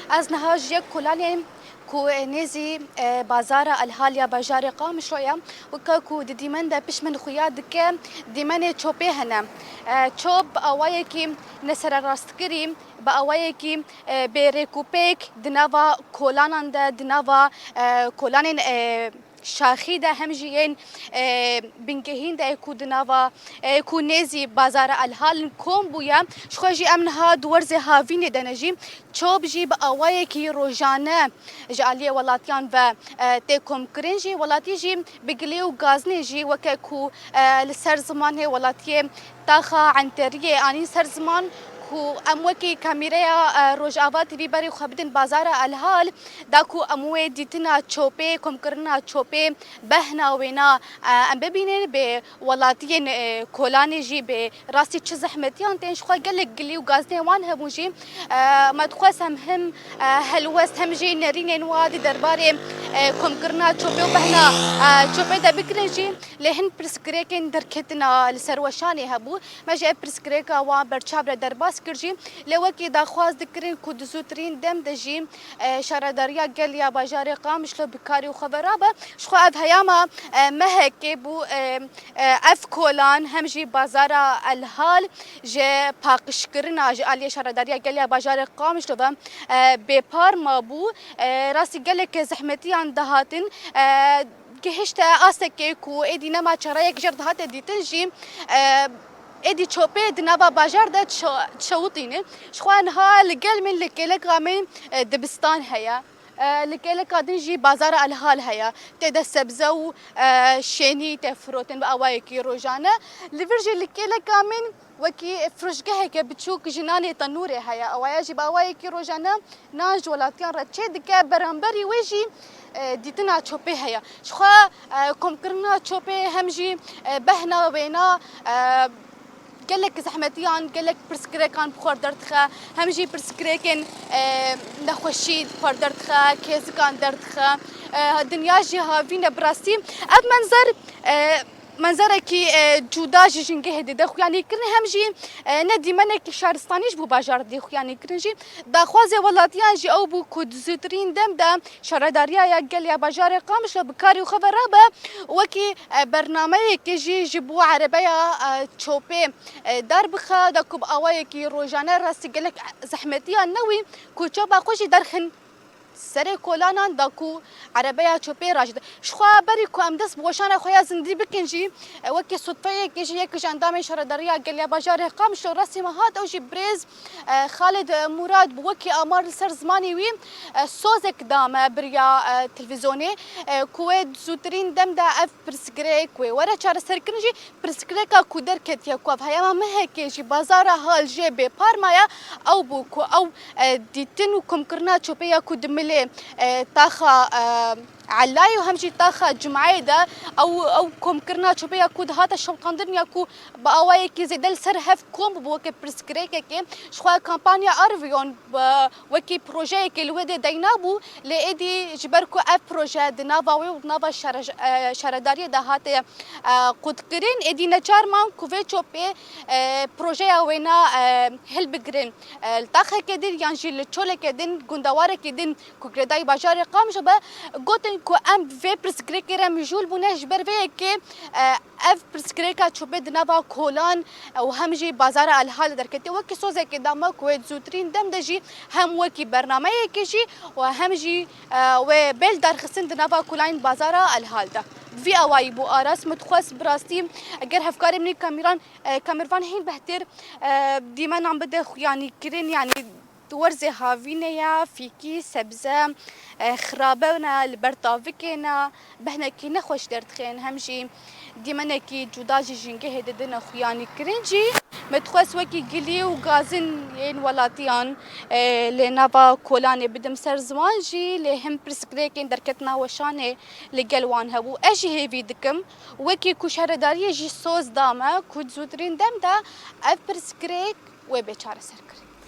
از نهاج کلانی کو نزی بازار الحالیا بازار قام شوية وكاكو ديمن دا بش من خياد که ديمن چوبه هنم چوب آوائي کی نسر راستگری با آوائي کی بريكوبيك دنوا کولانان دا دنوا کولانین شاخی ده همجین بنگهین ده کودناوا کونزی بازار الحال کوم بویا شخوجی امنها دورز هاوین دنجی چوب جی با آوای کی روزانه جالی ولاتیان و تکم کرنجی ولاتی جی بگلی و گازنی جی وککو لسر زمان ولاتی تاخا عنتریه آنی سر زمان کو اموکی کامیرا روجاوات بی بری خبدن بازار الحال داکو اموی دیتنا چوپه کم کرنا چوپه بهنا وینا ام ببینن به ولاتین کولانی جی به راستی چه زحمتیان تنش خو گلک گلی و گازنی وان هموجی مدخوس هم هلوس هم جی نرین وادی درباره کم کرنا چوپه و بهنا چوپه دا بکرنجی لهن پرسکریکن درکتنا لسروشانی هبو مجا پرسکریکا وان برچابر درباس کرجی لوکی داخواز دکرین کود زوترین دم دجی شارداریا گلیا بازار قامش لو بکاری و خبرابه شخو اف هیاما مهکی بو اف کولان همجی بازار الحال ج پاکش کرنا ج علی شارداریا گلیا بازار قامش لو بپار ما بو راسی گلک زحمتی اندهاتن گهشت آسکی کو ادینا ما چرایک جرد هات دیتنجی ادي چوبه دنابا بازار ده تشوطينه شخوان ها لقل من لكيلك من دبستان هيا لكيلك دنجي بازار الحال هيا تدا سبزو شيني تفروتن باوايكي روجانا لفرجي لكيلك من وكي فرشقه هيك بتشوك جناني تنوري هيا اواياجي باوايكي روجانا ناج ولاتيان رتشد كا برامبري ويجي دیتنا چوبه هيا شخوا كم كرنا چوبه همجي بهنا وبينا قالك زحمتيان قالك برسكريكان بخور دردخه همجي برسكريكن نخوشيد بخور دردخه كيزكان دردخه دنيا جي هافين براسي اب منظر کی جدا جنگه دیده خو یعنی کرن همجی ندی منه کی شهرستانیش بو بازار دی خو یعنی کرنجی داخواز ولاتیان جی او بو کود زوترین دم دا شهرداریا یا گل یا بازار قامش بکاری و خبرابه وکی برنامه کی جی جبو عربیا چوبه در بخا دا کوب اوای کی روزانه راست گلک زحمتیان نوی کوچو با خوشی درخن سر کولانان داکو عربیا چوبه راجد شخوا بری کو ام دس بوشان خویا زندی بکنجی وکی صدفه کیجی یک جاندام شهرداریا گلیا بازار قامش راسی مهات او جی بریز خالد مراد بوکی امار سر زمانی وی سوزک دام بریا تلویزیونی کوید زوترین دم دا اف پرسگری کوی ورا چار سر کنجی پرسگریکا کو درکت یا کو هیا مه کیجی بازار حال جی به پارمایا او بو کو او دیتن کوم کرنا چوبه یا کو دمله طاخه علاي وهمجي طاخه جمعي ده او كوم كرنا شوبيا كود هذا الشوطاندن ياكو باواي كي زيدل سر هف كوم بوك برسكريك كي شخوا كامبانيا ارفيون وكي بروجي كي الودي دينابو لايدي جبركو اف بروجي دنافاوي ونافا شارداري ده هات قد كرين ادي نجار مان كوفي شوبي بروجي وينا هلبجرين الطاخه كدين يانجي لتشوله كدين غندواره كدين كوكرداي بازار قام جبا قوتن کو ام في برسكريكرا مجول بوناش برفي كي اف برسكريكا تشوبه دنافا كولان او همجي بازار الحال دركتي وكي سوزه كداما كويت زوترين دم دجي هم وكي برنامج كيجي وهمجي وبيل درخسن دنافا كولان بازار الحال ده في اواي بو اراس متخص براستي اگر هفكاري مني كاميرفان هين بهتر ديما عم بده يعني كرين يعني ورزه هاوینه فیکی سبزه خرابه البرتافکنا بهنا کی نخوش دردخین همجی دیمنه کی جدا جنگه هددن خویانی کرنجی متخوس وکی گلی و گازن این ولاتیان لنوا کولانه بدم سر زمان جی لهم پرسکریکن درکتنا وشانه لگلوان هبو اجی هیوی دکم وکی کشهرداری جی سوز دامه کود زودرین دم دا اف پرسکریک و بیچاره سر کری